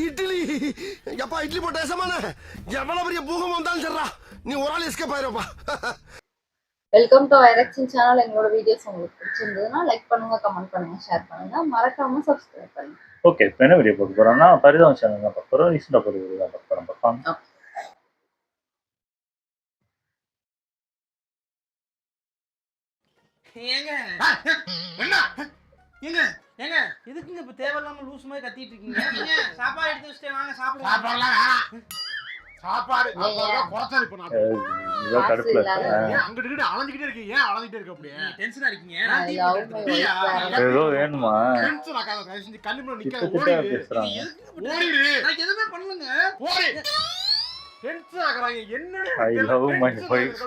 இட்லி எப்பா இட்லி போட்ட சமான எவ்வளவு பெரிய பூகம் வந்தாலும் சரிடா நீ ஒரு ஆள் எஸ்கேப் ஆயிருப்பா. வெல்கம் டு ஐரக்ஷன் சேனல். எங்களோட வீடியோஸ் உங்களுக்கு பிடிச்சிருந்ததுன்னா லைக் பண்ணுங்க, கமெண்ட் பண்ணுங்க, ஷேர் பண்ணுங்க, மறக்காம சப்ஸ்கிரைப் பண்ணுங்க. ஓகே, இப்போ என்ன வீடியோ பார்க்க போறோம்னா பரிதாபம் சேனல் தான் பார்க்க போறோம். ரீசெண்டாக ஒரு வீடியோ தான் பார்க்க போறோம். பார்க்கலாம். ஏங்க ஏங்க ஏங்க எதுக்குங்க இப்ப தேவையில்லாம லூஸ் மாதிரி கத்திட்டு இருக்கீங்க? சாப்பாடு எடுத்து வச்சுட்டு வாங்க சாப்பிடுவோம். சாப்பாடு குறைச்சா இப்ப நான் கடுப்புல அங்கிட்டு அலைஞ்சிக்கிட்டே இருக்கீங்க. ஏன் அலைஞ்சிட்டே இருக்க அப்படியே டென்ஷனா இருக்கீங்க? ஏதோ வேணுமா? டென்ஷன் ஆகாத, தயவு செஞ்சு கண்ணு முன்னாடி நிக்காத, கிட்ட பேசுறாங்க. ஓடிடு. நான் எதுவுமே பண்ணலங்க. ஓடி. டென்ஷன் ஆகறாங்க. என்னடா I love my wife.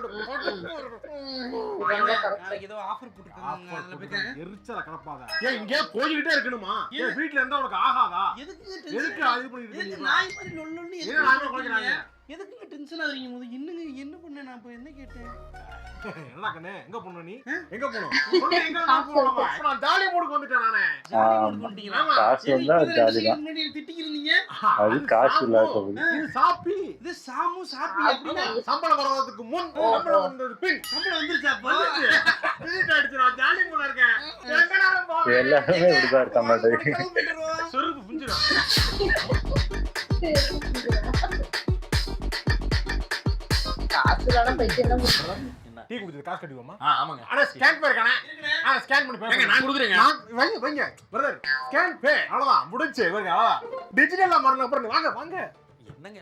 நாளைக்கு ஏதோ ஆஃபர் போட்டுருக்காங்க, அதுல போய் எரிச்சல கலப்பாத. ஏன் இங்க போயிட்டே இருக்கணுமா? ஏன் வீட்ல இருந்தா உனக்கு ஆகாதா? எதுக்கு எதுக்கு அது பண்ணிட்டு இருக்கீங்க? நாய் மாதிரி லொல்லொன்னு ஏன் நாய் மாதிரி குலைக்கறாங்க? எதுக்குங்க டென்ஷன் ஆவறீங்க? முத என்னங்க என்ன பண்ண? நான் இப்ப என்ன கேட்டேன்? என்ன கண்ணே, எங்க போன நீ? எங்க போறோம்? சொல்லு, எங்க போறோமா? நான் ஜாலி மூடுக்கு வந்துட்டேன் நானே. ஜாலி மூட் கொண்டீங்களா? காசு வந்தா ஜாலி தான். முன்னாடி திட்டிக்கிறீங்க. அது காசு இல்லாத இது சாப்பி. இது சாமு சாப்பி அப்படினா சம்பளம் வரதுக்கு முன், சம்பளம் வந்தது பின். சம்பளம் வந்துருச்சாப்பா? விசிட் அடிச்சு நான் ஜாலி மூட்ல இருக்கேன். எங்கடா போற? எல்லாருமே இப்படிதான் இருக்க மாட்டேங்குது. சொருக்கு புஞ்சிரும். காசுலாம் பைத்தியம் என்ன பண்றோம்? டீ குடிச்சு காசு கட்டிடுவோமா? ஆமாங்க. அட ஸ்கேன் பே இருக்கானே. ஸ்கேன் பண்ணி பே. நான் கொடுக்குறேங்க. வைங்க பிரதர். ஸ்கேன் பே அவ்வளவுதான் முடிஞ்சு. இவங்க அவ்வளவுதான். டிஜிட்டலா மாறன அப்புறம் வாங்க வாங்க. என்னங்க?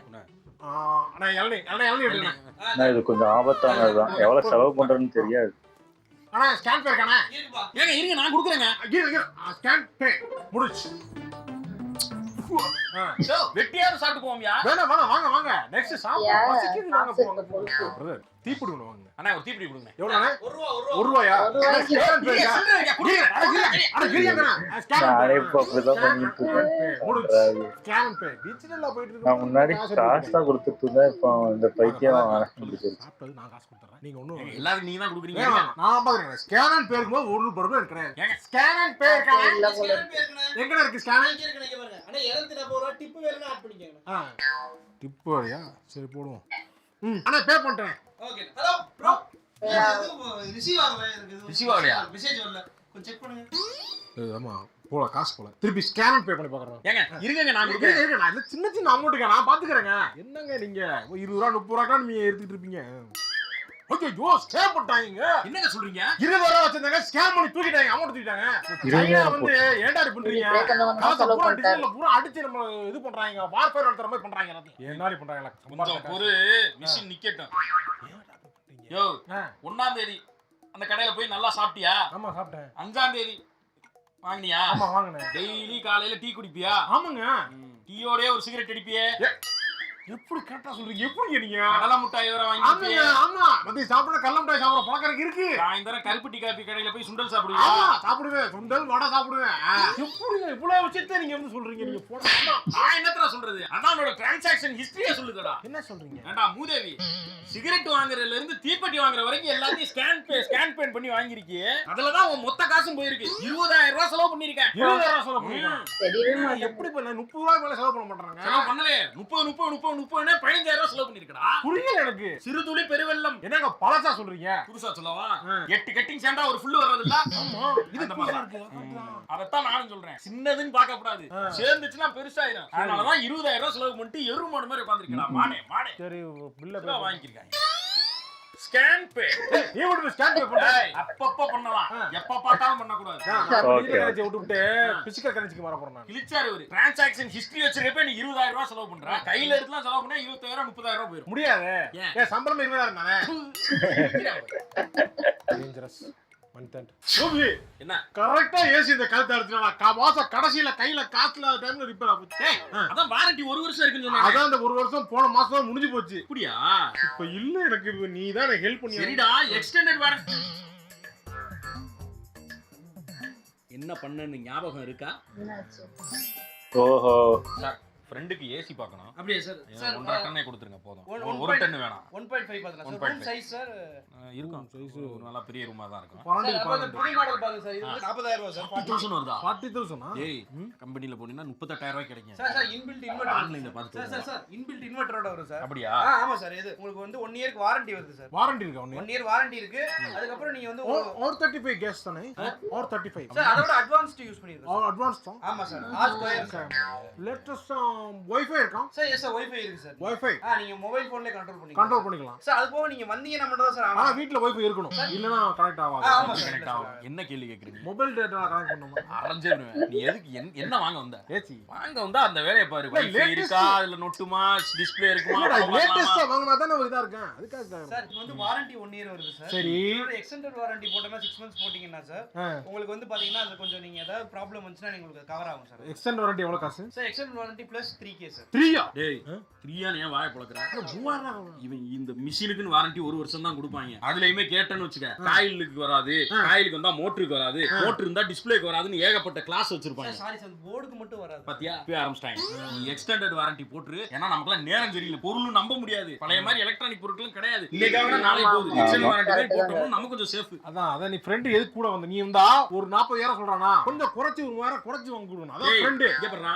அண்ணா இளநீ எடுங்க. நான் இது கொஞ்சம் ஆபத்தானதுதான். எவ்வளவு செலவு பண்றேன்னு தெரியாது. அண்ணா ஸ்கேன் பே இருக்கானே. ஏங்க இருங்க, நான் கொடுக்குறேங்க. இருங்க. ஸ்கேன் பே முடிஞ்சு. வெட்டியாரு சாப்பிட்டு போவோம்யா. வேணாம் வாங்க வாங்க. நெக்ஸ்ட் சாப்பிடு. பசிக்குது வாங்க போங்க. பிரதர் டீ குடுங்க வாங்க. அண்ணா ஒரு டீ பிடி கொடுங்க. எவ்வளவுண்ணே? ஒரு ரூபாயா? ஸ்கேன் பே இருக்கா? அட கிரியாங்கண்ணா. ஸ்கேன் நானே பே. இப்போ அப்படிதான் பண்ணிட்டு இருக்கேன். ஸ்கேன் பே டிஜிட்டலா போயிட்டு இருக்கு. நான் முன்னாடி காசு தான் கொடுத்துட்டு இருந்தேன். இப்போ இந்த பைத்தியம் ஆரம்பிச்சிருச்சு. சாப்பிட்டது நான் காசு கொடுத்துறேன். நீங்க ஒண்ணும் எல்லாரும் நீங்க தான் கொடுக்குறீங்க. நான் பாக்குறேன். ஸ்கேன் பே இருக்கும்போது ஒரு ரூபாய் கூட கிடையாது. ஸ்கேன் பே இருக்கா? எங்கடா இருக்கு ஸ்கேன்? இங்க இருக்கு, இங்க பாருங்க. அண்ணா 240 ரூபாய் டிப் வேணும்னா ஆட் பண்ணிக்கங்க. டிப் வரையா? சரி போடுவோம். அண்ணா பே பண்ணிட்டேன். ஓகே. Hello bro. ரிசீவ் ஆகல எனக்கு. ரிசீவ் ஆகலையா? மெசேஜ் வரல. கொஞ்சம் செக் பண்ணுங்க. ஆமா போல காசு போல. திருப்பி ஸ்கேன் பே பண்ணி பாக்குறேன். ஏங்க இருங்க, நான் கொடுக்குறேன். இருங்க நான் சின்ன சின்ன அமௌண்ட்ங்க நான் பாத்துக்கறேங்க. என்னங்க நீங்க 20 ரூபாய் 30 ரூபாய் நீங்க எடுத்துட்டு இருப்பீங்க. ஐயோ ஸ்கேம் பண்ணிட்டாங்க. என்னங்க சொல்றீங்க? 20 ரூபாய் வச்சிருந்தாங்க, ஸ்கேம் பண்ணி தூக்கிட்டாங்க, அமௌண்ட் தூக்கிட்டாங்க. சைனா வந்து ஏண்டாடி பண்றீங்க? காசு பூரா டிஜிட்டல்ல பூரா அடிச்சு நம்ம இது பண்றாங்க. வார்ஃபேர் நடத்துற மாதிரி பண்றாங்க எல்லாத்தையும். என்னடி பண்றாங்க? கொஞ்சம் ஒரு மிஷின் நிக்கட்டும். யோ 1ஆம் தேதி அந்த கடையில போய் நல்லா சாப்பிட்டியா? ஆமா சாப்பிட்டேன். 5ஆம் தேதி வாங்குனியா? ஆமா வாங்குனேன். டெய்லி காலையில டீ குடிப்பியா? ஆமாங்க. டீயோடே ஒரு சிகரெட் அடிப்பியே? எப்படி கரெக்டா சொல்றீங்க? எப்படி நீங்க கடலை முட்டாய் வேற வாங்கிப்பியே? ஆமா மதி சாப்பிட கல்ல முட்டாய் சாப்பிட பழக்கம் இருக்கு. சாயந்தரம் கருப்பு டீ காபி கடையில போய் சுண்டல் சாப்பிடுவியா? ஆமா சாப்பிடுவேன். சுண்டல் வடை சாப்பிடுவேன். எப்படிங்க இவ்வளவு விஷயத்தை நீங்க வந்து சொல்றீங்க? நீங்க போடா. நான் என்னத்தடா சொல்றது? அண்ணாவோட டிரான்சாக்ஷன் ஹிஸ்டரியை சொல்லுங்கடா. என்ன சொல்றீங்க? ஏண்டா மூதேவி, சிகரெட் வாங்குறதுல இருந்து தீப்பெட்டி வாங்குற வரைக்கும் எல்லாத்தையும் ஸ்கேன் பண்ணி வாங்கிருக்கியே. அதுல தான் உன் மொத்த காசும் போயிருக்கு. 20000 ரூபாய் செலவு பண்ணிருக்கேன். 20000 செலவு பண்ணிருக்கேன். தெரியவே எப்படி பண்ண 30 ரூபாய் மேல செலவு பண்ண மாட்டாங்க. செலவு பண்ணலே. 30 15000 ரூபாய் செலவு பண்ணிருக்கடா. புரியல எனக்கு. சிறு துளி பெருவெள்ளம். என்னங்க பழசா சொல்றீங்க? புதுசா சொல்லவா? 8 கட்டிங் சேர்ந்தா ஒரு ஃபுல் வரது இல்ல? ஆமா இது அந்த மாதிரி இருக்கு. அதத்தான் நானும் சொல்றேன். சின்னதுன்னு பார்க்க கூடாது. சேர்ந்துச்சுனா பெருசாயிரும். அதனால தான் 20000 ரூபாய் செலவு பண்ணிட்டு எருமாடு மாதிரி உட்கார்ந்திருக்கடா. மானே. சரி பில்ல வாங்கிருக்காங்க. ஸ்கேன் பே. நீ வந்து ஸ்கேன் பே பண்ணு. அப்பப்ப பண்ணலாம். எப்ப பார்த்தாலும் பண்ண கூடாது. கரன்சி விட்டுட்டு பிசிக்கல் கரன்சிக்கு மாற போறேன் நான். கிளிச்சாரு ஒரு டிரான்சாக்ஷன் ஹிஸ்டரி வச்சிருக்கப்ப நீ 20000 ரூபாய் செலவு பண்ற. கையில எடுத்துலாம் செலவு பண்ணா 20000 30000 ரூபாய் போயிடும். முடியாது. ஏ சம்பளம் 20000 தானே. டேஞ்சரஸ் மன்டன்ட். சோபி என்ன கரெக்ட்டா ஏசி இந்த கழுத்து அடிச்சனா மாச கடைசில கையில காசுல டைம்ல ரிப்பேர் ஆச்சு. அதான் வாரண்டி 1 வருஷம் இருக்குன்னு சொன்னாங்க. அதான் அந்த 1 வருஷம் போன மாசம் முடிஞ்சு போச்சு. அப்படியா? இப்ப இல்ல எனக்கு நீ தான் ஹெல்ப் பண்ணி. சரிடா எக்ஸ்டெண்டட் வாரண்டி. என்ன பண்ணன்னு ஞாபகம் இருக்கா? என்னாச்சு? ஓஹோ ஃப்ரெண்டுக்கு ஏசி பார்க்கணும். அப்படியே சார். சார் 1.5 டன்னே கொடுத்துருங்க போதும். 1 டன் வேணாம். 1.5 பார்த்தலாம் சார். 1.5 ரூம் சைஸ் சார் இருக்கும். சைஸ் ஒரு நல்ல பெரிய ரூமா தான் இருக்கும். சார் அப்ப அந்த புது மாடல் பாருங்க சார். இது வந்து 40000 ரூபாய் சார். 40,000 வருதா? 40,000 டேய் கம்பெனில போனீங்கன்னா 38000 ரூபாய் கிடைக்கும். சார் இன்பில்ட் இன்வெர்ட்டர் ஆன்லைன்ல பார்த்து. சார் இன்பில்ட் இன்வெர்ட்டரோட வரும் சார். அப்படியா? ஆமா சார். இது உங்களுக்கு வந்து 1 இயர்க்கு வாரண்டி வருது சார். வாரண்டி இருக்கா? 1 இயர் வாரண்டி இருக்கு. அதுக்கு அப்புறம் நீங்க வந்து और 35 கேஸ் தானே? और 35 சார் அதோட அட்வான்ஸ்ட் யூஸ் பண்ணிருக்கோம். और एडवांस தான்? ஆமா sir. R square sir. Latest wifi இருக்கா? சார் எஸ் சார் வைஃபை இருக்கு சார். வைஃபை நீங்க மொபைல் போன்லயே கண்ட்ரோல் கண்ட்ரோல் பண்ணிக்கலாம். பண்ணிக்கலாம். சார் அது போக நீங்க வந்தீங்கன்னா மட்டும் தான் சார் ஆனா வீட்ல வைஃபை இருக்கணும். இல்லனா கனெக்ட் ஆகாது. ஆமா சார். கனெக்ட் ஆகும். என்ன கேள்வி கேக்குறீங்க? மொபைல் டேட்டா கனெக்ட் பண்ணனுமா? அரஞ்சிடுவேன். நீ எதுக்கு என்ன வாங்க வந்த? ஏசி வாங்க வந்தா அந்த வேலைய பாரு. வைஃபை இருக்கா? இல்ல நொட்டுமா? டிஸ்ப்ளே இருக்குமா? லேட்டஸ்டா வாங்குனா தானே இதா இருக்கேன். அதுக்காக சார் இது வந்து வாரண்டி 1 இயர் வருது சார். சரி. இதோட எக்ஸ்டெண்டட் வாரண்டி போட்டோம்னா 6 मंथ्स போடிங்கன்னா சார் உங்களுக்கு வந்து பாத்தீங்கன்னா அது கொஞ்சம் நீங்க ஏதாவது ப்ராப்ளம் வந்துச்சுனா உங்களுக்கு கவர் ஆகும் சார். எக்ஸ்டெண்ட் வாரண்டி எவ்வளவு காசு? Sir extended warranty plus 3K sir. 3யா? டேய் 3யா ஏன் வாயை பொளக்குற? இவன் இந்த மிஷினுக்குன்னு வாரண்டி 1 வருஷம் தான் கொடுப்பாங்க. அதுலயுமே கேட்டேன்னு வச்சுக்க, காயிலுக்கு வராது, காயிலுக்கு வந்தா மோட்டருக்கு வராது, மோட்டர் இருந்தா டிஸ்ப்ளேக்கு வராதுன்னு ஏகப்பட்ட கிளாஸ் வச்சிருப்பாங்க. சாரி சார் போர்டுக்கு மட்டும் வராது. பாத்தியா? போய் ஆரம்பிச்சிட்டாங்க. நீ எக்ஸ்டெண்டட் வாரண்டி போட்டுரு. ஏன்னா நமக்குலாம் நேரம் சரியில்லை. பொருளும் நம்ப முடியாது. பழைய மாதிரி எலக்ட்ரானிக் பொருட்களும் கிடையாது. இன்னைக்காக நாளைக்கு போகுது. எக்ஸ்டெண்டட் வாரண்டி போய் போட்டோம்னா நமக்கு கொஞ்சம் சேஃப். அதான் நீ ஃப்ரெண்ட் எதுக்கு கூட வந்த? நீ வந்தா ஒரு 40,000 சொல்றானா? கொஞ்சம் குறைச்சு ஒரு வாரம் குறைச்சு வாங்கி கொடுக்கணும். அதான் ஃப்ரெண்ட். இங்க பாருடா.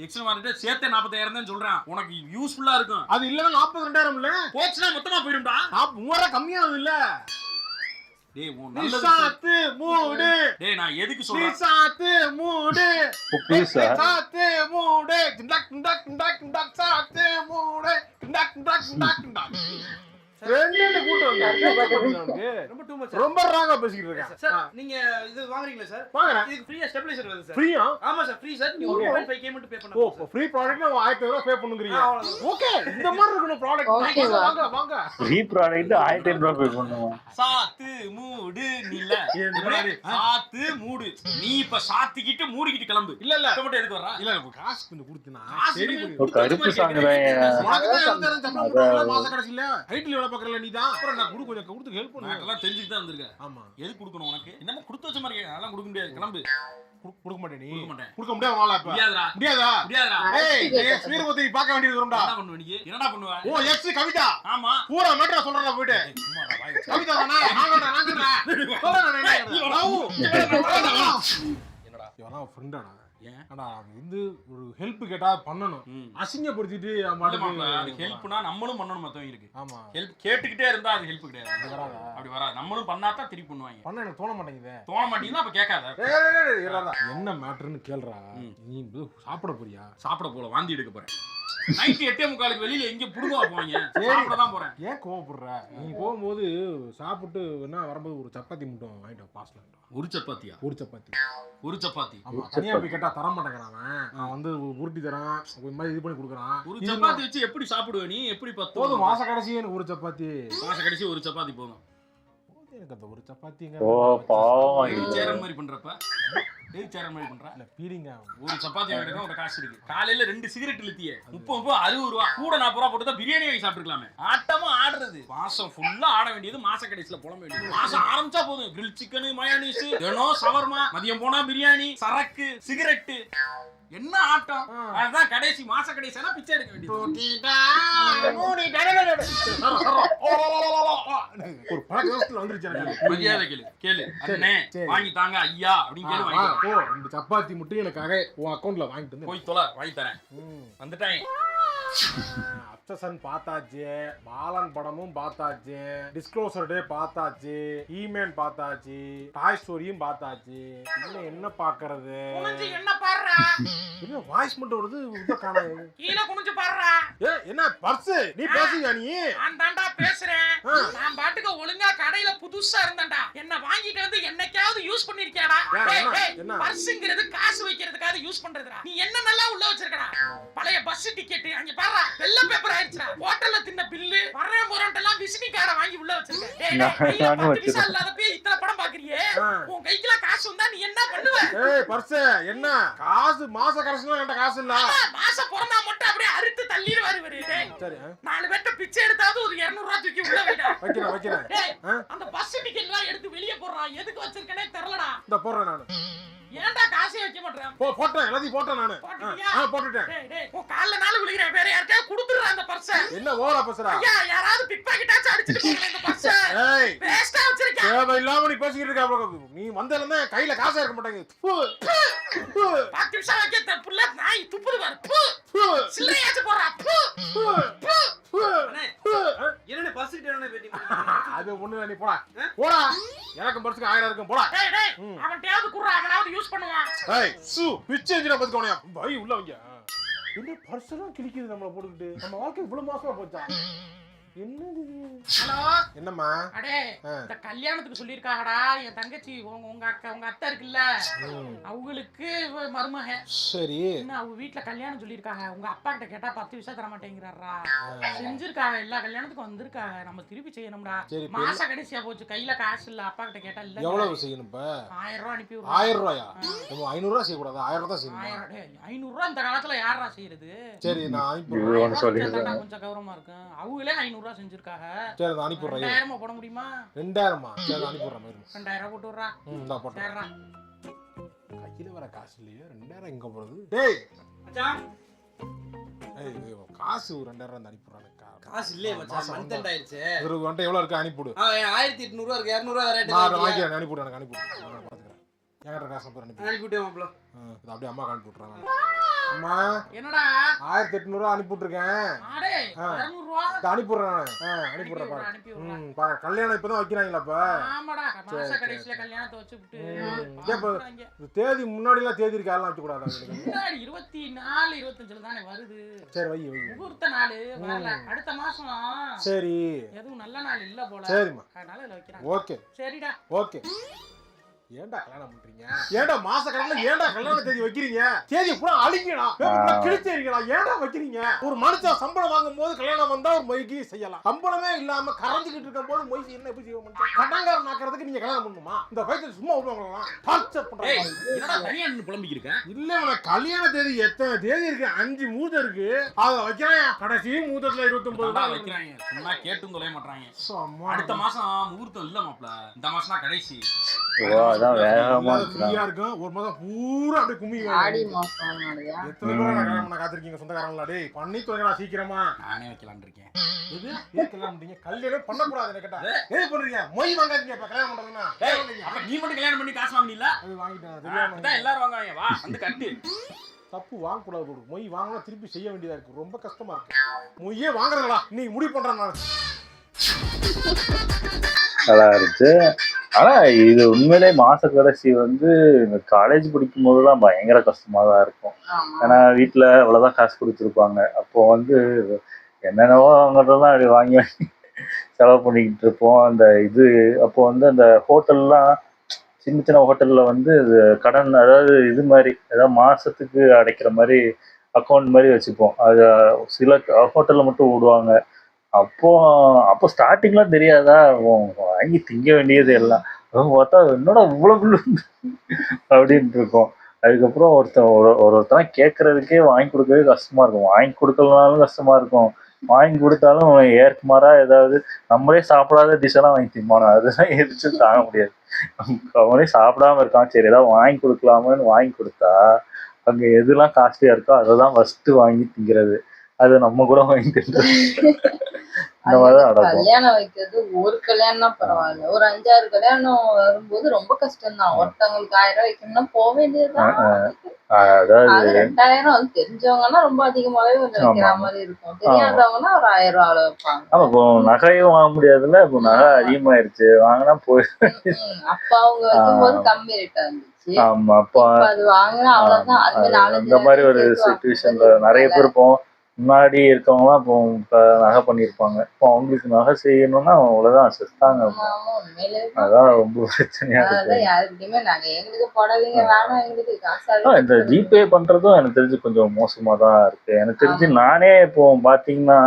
எக்ஸ்டெண்டட் வாரண்டி சேர்த்து 40,000 தான் சொல்றான். உனக்கு யூஸ்ஃபுல்லா இருக்கும். அது இல்லனா 42,000 இல்ல? போச்சுனா மொத்தமா போய்டும்டா. 3000 கம்மியாகுது இல்ல? டேய் உன் நிசாத்து மூடு. டேய் நான் எதுக்கு சொல்றேன்? நிசாத்து மூடு. புதுசா நிசாத்து மூடு. டக் டக் டக் டக் சாத்து மூடு. டக் டக் டக் டக். ரெண்டு கூட்டு வந்தாங்க. ரொம்ப டூ மச் ரொம்ப ராங்கா பேசிட்டு இருக்கேன். சார் நீங்க இது வாங்குறீங்களா சார்? வாங்குறேன். இதுக்கு ஃப்ரீயா ஸ்டெபிலைசர் வருது சார். ஃப்ரீயா? ஆமா சார் ஃப்ரீ சார். நீங்க 1.5K மட்டும் பே பண்ணணும். ஓ ஃப்ரீ ப்ராடக்ட்னா 1000 ரூபாய் பே பண்ணுங்கறீங்க. ஓகே இந்த மாதிரி இருக்கணும் ப்ராடக்ட். வாங்க வாங்க. ஃப்ரீ ப்ராடக்ட் 1500 ரூபாய் பே பண்ணுவோம். சாத்து மூடு நில்ல. சாத்து மூடு. நீ இப்ப சாத்திக்கிட்டு மூடிக்கிட்டு கிளம்பு. இல்ல இல்ல மட்டும் எதுக்கு வர்றா? இல்ல காசு கொஞ்சம் கொடுத்தனா சரி. ஒரு கருப்பு சாங்கறேன். மாச கடைசில ஐடில வேலை பார்க்கறல நீதான். அப்புறம் நான் கொஞ்சம் கொடுத்து ஹெல்ப் பண்ணுவேன். நாங்கலாம் தெரிஞ்சுட்டு தான் வந்திருக்கேன். ஆமா எதுக்கு கொடுக்கணும் உனக்கு? என்னமோ கொடுத்து வச்ச மாதிரி அதெல்லாம் கொடுக்க முடியாது. கிளம்பு. கொடுக்க மாட்டே நீ. கொடுக்க மாட்டேன். கொடுக்க முடியாது வாளா இப்ப. முடியாதுடா. முடியாதா? முடியாதுடா. ஏய் ஸ்வீரபதி பார்க்க வேண்டியது வரும்டா. என்ன பண்ணுவ நீ? என்னடா பண்ணுவ? ஓ எக்ஸ் கவிதா. ஆமா. பூரா மேட்டர் சொல்றடா போய்ட்டு. சும்மாடா வாய். கவிதா தானே? நான் சொல்றேன். என்னடா? இவனா ஃப்ரெண்டாடா. ஏன்? அடா வந்து ஒரு ஹெல்ப் கேட்டா பண்ணனும். அசிங்கப்படுத்திட்டு அது ஹெல்ப்னா நம்மளும் பண்ணணும் மத்தவங்களுக்கு. ஆமா. ஹெல்ப் கேட்டுக்கிட்டே இருந்தா அது ஹெல்ப் கிடையாது. அது வராதா? அப்படி வராது. நம்மளும் பண்ணாதான் திருப்பி பண்ணுவாங்க. பண்ண எனக்கு தோண மாட்டேங்குதே. தோண மாட்டீங்கன்னா அப்ப கேட்காத. என்ன மேட்டர்னு கேளுடா. நீ சாப்பிட போறியா? சாப்பிட போல வாந்தி எடுக்க போறேன். நைட் 8:45 வெளியில எங்க புடுங்க போவாங்க. சாப்பிட தான் போறேன். ஏன் கோவப்படுற? நீ போகும்போது சாப்பிட்டு என்ன வரும்போது ஒரு சப்பாத்தி மட்டும் வாங்கிட்டு பாஸ்ல. ஒரு சப்பாத்தியா? ஒரு சப்பாத்தி. ஒரு சப்பாத்தி. ஆமா தனியா போய் கேட்டா தர மாட்டேங்கிறான் அவன். நான் வந்து உருட்டி தரேன். ஒரு மாதிரி இது பண்ணி கொடுக்குறான். ஒரு சப்பாத்தி வச்சு எப்படி சாப்பிடுவ நீ? எப்படி பத்து? போதும் மாச கடைசி எனக்கு ஒரு சப்பாத்தி. மாச கடைசி ஒரு சப்பாத்தி போதும். எனக்கு அந்த ஒரு சப்பாத்திங்க. ஓ பாவம். சேரன் மாதிரி பண்றப்ப எது சேரன் மாதிரி பண்ற? இல்ல ஃபீலிங்கா. ஒரு சப்பாத்தி வாங்குறதுக்கு ஒரு காசு இருக்கு. காலையில 2 சிகரெட் இழுத்தியே 30 60 ரூபா. கூட 40 ரூபா போட்டு தான் பிரியாணி வாங்கி சாப்பிட்டுக்கலாமே. ஆட்டமா ஆடுறது. மாசம் ஃபுல்லா ஆட வேண்டியது மாச கடைசில புலம்ப வேண்டியது. மாசம் ஆரம்பிச்சா போதும். கிரில் சிக்கன், மயோனீஸ், தினம் ஷவர்மா, மதியம் போனா பிரியாணி, சரக்கு, சிகரெட். என்ன ஆட்டம். அதுதான் கடைசி மாச கடைசினா பிச்சை எடுக்க வேண்டியது. ஒரு 10 வருஷத்துல வந்துருச்சு எனக்கு. மரியாதை கேளு. அண்ணே வாங்கி தாங்க ஐயா அப்படின்னு கேளு வாங்கி. ஓ 2 சப்பாத்தி மட்டும் எனக்காக உன் அக்கவுண்ட்ல வாங்கிட்டு வந்து போய் தொலை வாங்கி தரேன். வந்துட்டாங்க. அப்சஷன் பார்த்தாச்சு, பாலன் படமும் பார்த்தாச்சு, டிஸ்க்ளோசர் டே பார்த்தாச்சு, ஈமேன் பார்த்தாச்சு, டாய் ஸ்டோரியும் பார்த்தாச்சு. இன்னும் என்ன பாக்குறது? என்ன பாடுறா? என்ன வாய்ஸ் மட்டும் வருது? இத காணோம். கீழ குனிஞ்சு பாடுறா. என்ன பர்ஸ்? நீ பேசுறியா நீ? நான் தான்டா பேசுறேன். நான் பாட்டுக்கு ஒழுங்கா கடையில புதுசா இருந்தேன்டா. என்ன வாங்கிட்டு வந்து என்னைக்காவது யூஸ் பண்ணிருக்கியாடா? பர்ஸ்ங்கிறது காசு வைக்கிறதுக்காக யூஸ் பண்றதுடா. நீ என்ன நல்லா உள்ள வச்சிருக்கடா? பழைய பஸ் டிக்கெட் அங்க பாறா. வெள்ள பேப்பர் ஆயிருச்சுடா. ஹோட்டல்ல தின்ன பில்லு, வரேன் போறேன்ட்டெல்லாம் விசிட்டிங் கார்டை வாங்கி உள்ள வச்சிருக்க. டேய் நானும் வச்சிருக்கேன். இல்லாத போய் இத்தனை படம் பாக்குறியே. உன் கைக்குல காசு வந்தா நீ என்ன பண்ணுவ? ஏய் பர்ஸ் என்ன? காசு மாச கடைசில என்கிட்ட காசு இல்ல. மாசம் பிறந்தா மட்டும் அப்படியே அறுத்து தள்ளிடுவாரு இவரு. சரி 4 பேட்ட பிச்சை எடுத்தாவது ஒரு 200 ரூபாய் தூக்கி உள்ள வைடா. வைக்கிறேன். டேய் அந்த பஸ் டிக்கெட் எல்லாம் எடுத்து வெளிய போடுறா. எதுக்கு வச்சிருக்கனே தெரியலடா. இந்த போறேன் நானு. ஏன்டா காசே வைக்க மாட்டற? போட்டேன் எல்லாத்தையும் போட்டேன் நானு. போட்டுட்டியா? போட்டுட்டேன். டேய் டேய் உன் கால்ல நாளு விழுகிறேன். வேற யார்கிட்டயாவது கொடுத்துடுறா அந்த பர்ஸ. என்ன ஓவரா பேசுறா? ஐயா யாராவது பிக் பாக்கெட்டாச்சு அடிச்சிட்டு போங்களே இந்த பர்ஸ. ஏய் வேஸ்டா வச்சிருக்க. தேவையில்லாம நீ பேசிக்கிட்டு இருக்க. நீ வந்ததுல இருந்து கையில காசா இருக்க மாட்டாங்க. 10 நிமிஷம் வைக்க தப்புல நாய் துப்புது பாரு. சில்லறையாச்சு போறா. என்னண்ணே பர்ஸுக்கிட்ட என்ன பேட்டி அது ஒண்ணு நீ போடா போடா. எனக்கு பர்ஸுக்கு 1000 இருக்கும் போடா. டேய் டேய் அவன்கிட்டயாவது குறா அவனாவது யூஸ் பண்ணுவான். ஏய் பிச்சை எஞ்சினா பத்துக்கோணையா பை உள்ள வைங்க. இந்த பர்ஸ் எல்லாம் கிழிக்குது நம்மள போட்டுக்கிட்டு. நம்ம வாழ்க்கை இவ்வளவு மோசமா போச்சா? என்னது ஹலோ என்னம்மா? அடே இந்த கல்யாணத்துக்கு சொல்லிருக்காங்கடா என் தங்கச்சி உங்க அக்கா உங்க அத்தை இருக்குல்ல அவங்களுக்கு மருமக. சரி என்ன அவங்க வீட்டுல கல்யாணம் சொல்லிருக்காங்க. உங்க அப்பா கிட்ட கேட்டா 10 விஷயம் தர மாட்டேங்கிறாரா. செஞ்சிருக்காங்க எல்லா கல்யாணத்துக்கும் வந்திருக்காங்க. நம்ம திருப்பி செய்யணும்டா. மாச கடைசியா போச்சு கையில காசு இல்ல. அப்பா கிட்ட கேட்டா இல்ல. எவ்வளவு செய்யணும் இப்ப? 1000 ரூபாய் அனுப்பி விடு. 1000 ரூபாயா? நம்ம 500 ரூபாய் செய்ய கூடாது. 1000 தான் செய்யணும். 500 ரூபாய் இந்த காலத்துல யாரா செய்யறது? சரி நான் அனுப்பிடுறேன். கொஞ்சம் கௌரவமா இருக்கும். அவங்களே 500 ரூபாய் செஞ்சிருக்காங்க. சரி நான் அனுப்பிடுறேன். 2000 போட முடியுமா? 2000 சரி அனுப்பிடுறேன். 2000 போட்டு விடுறா. நான் போட்டேன். சரிடா. கையில வர காசு இல்லையே. 2000 எங்க போறது? டேய் மச்சான் ஏய் காசு 2000 தான் அனுப்பிடுறானே. காசு இல்லையே மச்சான் மந்த் எண்ட் ஆயிருச்சு. ஒரு வண்ட எவ்வளவு இருக்கு அனுப்பிடு. 1800 ரூபா இருக்கு. 200 ரூபா ரேட் நான் வாங்கிக்கிறேன். அனுப்பிடு எனக்கு அனுப்பிடு. நான் பாத்துக்கறேன். என்கிட்ட காசு போற அனுப்பிட்டேன் மாப்ள. இது அப்படியே அம்மா அனுப்பி விட்டுறாங்க. அம்மா என்னடா 1800 ரூபாய் அனுப்பி விட்டுருக்கேன். அடே 200 ரூபாய் அனுப்பிடுறேன் நான். அனுப்பிடுறேன் பாரு. பாரு கல்யாணம் இப்பதான் வைக்கிறாங்களா இப்ப? ஆமாடா மாச கடைசில கல்யாணத்தை வச்சுட்டு இந்த தேதி முன்னாடி எல்லாம் தேதி இருக்கு அதெல்லாம் வச்சு கூடாது. முன்னாடி 24 25ல தானே வருது. சரி வை வை. முகூர்த்த நாள் வரல. அடுத்த மாசம். சரி எதுவும் நல்ல நாள் இல்ல போல. சரிம்மா அதனால இத வைக்கிறாங்க. ஓகே சரிடா. ஓகே. ஏன்டா கல்யாணம் பண்றீங்க? ஏன்டா மாச கணக்குல ஏன்டா கல்யாண தேதி வைக்கிறீங்க? தேதி பூரா அழிங்கடா. கிழிச்சீங்கடா. ஏன்டா வைக்கிறீங்க? ஒரு மனுஷன் சம்பளம் வாங்கும் போது கல்யாணம் வந்தா ஒரு மொய்க்கு செய்யலாம். சம்பளமே இல்லாம கரஞ்சிக்கிட்டு இருக்கும் போது மொய்க்கு என்ன எப்படி செய்ய முடியும்? கடங்காரன் ஆக்குறதுக்கு நீங்க கல்யாணம் பண்ணுமா? இந்த வயசுல சும்மா விடுவாங்களா? டார்ச்சர் பண்றாங்க. என்னடா தனியா நின்னு புலம்பிக்கிட்டு இருக்க? இல்ல உனக்கு கல்யாண தேதி எத்தனை தேதி இருக்கு? 5 மூதம் இருக்கு. அத வைக்கிறாங்க. கடைசி மூதத்துல 29 தான் வைக்கிறாங்க. சும்மா கேட்டும் தொலைய மாட்டாங்க. அடுத்த மாசம் முகூர்த்தம் இல்ல மாப்ள. இந்த மாசம் தான் கடைசி. அதான் வேகமா இருக்கும். ஒரு மாதம் பூரா அப்படியே கும்மி ஆடி மாசம் மாதிரியா? எத்தனை பேர் கல்யாணம் பண்ண காத்திருக்கீங்க சொந்தக்காரங்களா? டேய் பண்ணி தொலைங்கடா சீக்கிரமா. நானே வைக்கலாம்னு இருக்கேன். எது ஏன் கல்யாணம் பண்றீங்க? கல்யாணம் பண்ணக்கூடாது கேட்டா ஏன் பண்றீங்க? மொய் வாங்காதீங்க. இப்ப கல்யாணம் பண்றதுன்னா அப்ப நீ மட்டும் கல்யாணம் பண்ணி காசு வாங்கினீல? அது வாங்கிட்டேன். தெரியாம அதான் எல்லாரும் வாங்குவாங்க. வா வந்து கட்டு. தப்பு வாங்கக்கூடாது. மொய் வாங்கினா திருப்பி செய்ய வேண்டியதா இருக்கு. ரொம்ப கஷ்டமா இருக்கு. மொய்யே வாங்குறீங்களா? நீ முடிவு பண்றேன் நான். நல்லா இருந்துச்சு. ஆனா இது உண்மையிலே மாச கடைசி வந்து காலேஜ் படிக்கும் போதுதான் பயங்கர கஷ்டமா தான் இருக்கும். ஏன்னா வீட்டுல அவ்வளவுதான் காசு கொடுத்துருப்பாங்க. அப்போ வந்து என்னென்னவோ அவங்கள்ட்டலாம் அப்படி வாங்கி வாங்கி செலவு பண்ணிக்கிட்டு இருப்போம். அந்த இது அப்போ வந்து அந்த ஹோட்டல்லாம் சின்ன சின்ன ஹோட்டல்ல வந்து கடன் அதாவது இது மாதிரி ஏதாவது மாசத்துக்கு அடைக்கிற மாதிரி அக்கௌண்ட் மாதிரி வச்சுப்போம். அது சில ஹோட்டல்ல மட்டும் விடுவாங்க. அப்போ ஸ்டார்டிங்லாம் தெரியாதா வாங்கி திங்க வேண்டியது எல்லாம் பார்த்தா என்னோட இவ்வளவு அப்படின்ட்டு இருக்கும். அதுக்கப்புறம் ஒருத்தன் கேட்கறதுக்கே வாங்கி கொடுக்கவே கஷ்டமா இருக்கும். வாங்கி கொடுக்கலனாலும் கஷ்டமா இருக்கும். வாங்கி கொடுத்தாலும் ஏற்குமாறா ஏதாவது நம்மளே சாப்பிடாத டிஷ்ஷெல்லாம் வாங்கி திம்பானோ அதெல்லாம் எரிச்சு தாங்க முடியாது. அவனே சாப்பிடாம இருக்கான். சரி ஏதாவது வாங்கி கொடுக்கலாமான்னு வாங்கி கொடுத்தா அங்க எதுலாம் காஸ்ட்லியா இருக்கோ அதை தான் ஃபர்ஸ்ட் வாங்கி திங்கிறது. அது நம்ம கூட வாங்கி தின்றது. கல்யாணம் வைக்கிறது ஒரு கல்யாணம் பரவாயில்ல. ஒரு 5-6 கல்யாணம் வரும்போது ரொம்ப கஷ்டம் தான். ஒருத்தவங்களுக்கு 1000 வைக்கணும்னா போக வேண்டியதுதான். 2000 தெரிஞ்சவங்கன்னா ரொம்ப அதிகமாவே வைக்கிற மாதிரி இருக்கும். தெரியாதவங்கன்னா ஒரு 1000 ரூபாய் வைப்பாங்க. இப்போ நகையும் வாங்க முடியாதுல்ல. இப்போ நகை அதிகமாயிருச்சு வாங்கினா அப்ப அவங்க வைக்கும்போது கம்மி ரேட்டா இருந்துச்சு. ஆமா அப்பா அது வாங்கினா அவ்வளவுதான். அந்த மாதிரி ஒரு சிச்சுவேஷன்ல நிறைய பேர் இருப்போம். முன்னாடி இருக்கவங்கலாம் இப்போ நகை பண்ணியிருப்பாங்க. இப்போ அவங்களுக்கு நகை செய்யணும்னா அவ்வளோதான் செத்தாங்க. அதான் ரொம்ப பிரச்சனையா இருக்கு. இந்த ஜிபே பண்றதும் எனக்கு தெரிஞ்சு கொஞ்சம் மோசமா தான் இருக்கு. எனக்கு தெரிஞ்சு நானே இப்போ பாத்தீங்கன்னா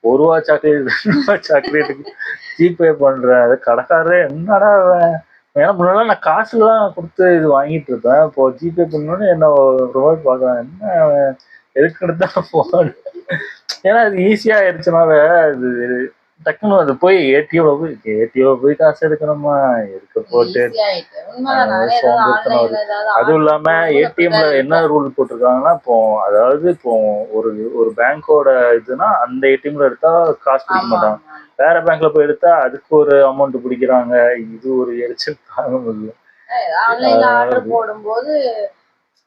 1 ரூபா சாக்லேட் 2 ரூபா சாக்லேட்டுக்கு ஜிபே பண்றேன். அது கடைக்காரரே என்னடா ஏன்னா முன்னாடி நான் காசுலாம் கொடுத்து இது வாங்கிட்டு இருப்பேன். இப்போ ஜிபே பண்ணோன்னு என்ன 1 ரூபாய் பார்க்கலாம். என்ன எதுக்கு எடுத்தா போன். ஏன்னா அது ஈஸியா ஆயிடுச்சுனால இது டக்குன்னு அது போய் ஏடிஎம் போய் காசு எடுக்கணுமா இருக்க போட்டு ஈஸி ஆயிட்டு உண்மைதான். நானே ஏதாவது சோம்பேறித்தனம் ஆன்லைன்ல வருது. ஏதாவது அதுவும் இல்லாம ஏடிஎம்ல என்ன ரூல் போட்டிருக்காங்கன்னா இப்போ அதாவது இப்போ ஒரு ஒரு பேங்கோட இதுனா அந்த ஏடிஎம்ல எடுத்தா காசு பிடிக்க மாட்டாங்க. வேற பேங்க்ல போய் எடுத்தா அதுக்கு ஒரு அமௌண்ட் பிடிக்கிறாங்க. இது ஒரு எரிச்சல் தாங்க முடியல. ஆன்லைன்ல ஆர்டர் போடும்போது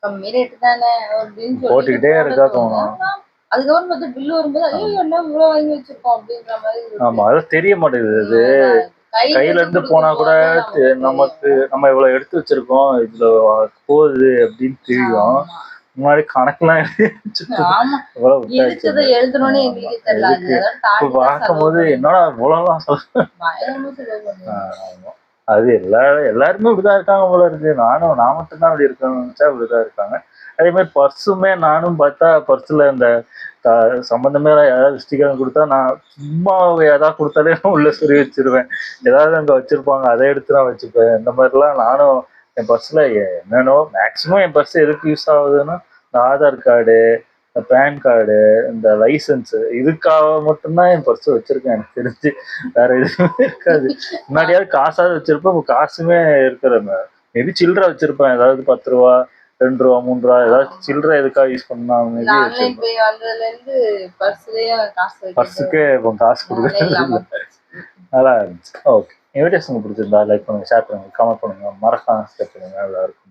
கம்மி ரேட் தானே அப்படின்னு சொல்லி போட்டுக்கிட்டே இருக்கா தோணும். அதுக்கப்புறம் பார்த்தா பில்லு வரும்போது ஐயோ என்ன இவ்வளவு வாங்கி வச்சிருக்கோம் அப்படின்ற மாதிரி இருக்கு. ஆமா அது தெரிய மாட்டேங்குது. அது கையில இருந்து போனா கூட நமக்கு நம்ம இவ்வளவு எடுத்து வச்சிருக்கோம் இதுல போகுது அப்படின்னு தெரியும். முன்னாடி கணக்கெல்லாம் ஆமா இழுச்சதை எழுதணும்னு எங்களுக்கு தெரியல. இப்ப பார்க்கும் போது என்னடா இவ்வளவுதான் பயங்கரமா செலவு பண்ணுவாங்க. அது எல்லாருமே இப்படிதான் இருக்காங்க போல இருக்கு. நான் மட்டும்தான் அப்படி இருக்கணும்னு நினைச்சா இப்படிதான் இருக்காங்க. அதே மாதிரி பர்ஸுமே நானும் பார்த்தா பர்ஸில் இந்த சம்மந்தமே யாராவது ஸ்டிக்கர் கொடுத்தா நான் சும்மா ஏதாவது கொடுத்தாலே உள்ள சொறி வச்சிருவேன். ஏதாவது அங்கே வச்சிருப்பாங்க அதை எடுத்து நான் வச்சுப்பேன். இந்த மாதிரிலாம் நானும் என் பர்ஸில் என்னென்னோ மேக்ஸிமம் என் பர்ஸ் எதுக்கு யூஸ் ஆகுதுன்னா இந்த ஆதார் கார்டு, இந்த பேன் கார்டு, இந்த லைசன்ஸு இதுக்காக மட்டும்தான் என் பர்ஸ் வச்சிருக்கேன். எனக்கு தெரிஞ்சு வேற எதுவுமே இருக்காது. முன்னாடியாவது காசாவது வச்சிருப்பேன். இப்போ காசுமே இருக்கிறேன். மேபி சில்லறை வச்சிருப்பேன். ஏதாவது 10 ரூபா 2 ரூபா 3 ரூபா ஏதாவது சில்லறை எதுக்காக யூஸ் பண்ணா ஆன்லைன் பே வந்ததுல இருந்து பர்ஸ்லயே காசு பர்ஸுக்கே இப்போ காசு கொடுக்குறது நல்லா இருந்துச்சு. ஓகே இன்விடேஷன் பிடிச்சிருந்தா லைக் பண்ணுங்க, ஷேர் பண்ணுங்க, கமெண்ட் பண்ணுங்க, மறக்காம சப்ஸ்கிரைப் பண்ணுங்க. நல்லா இருக்கும்.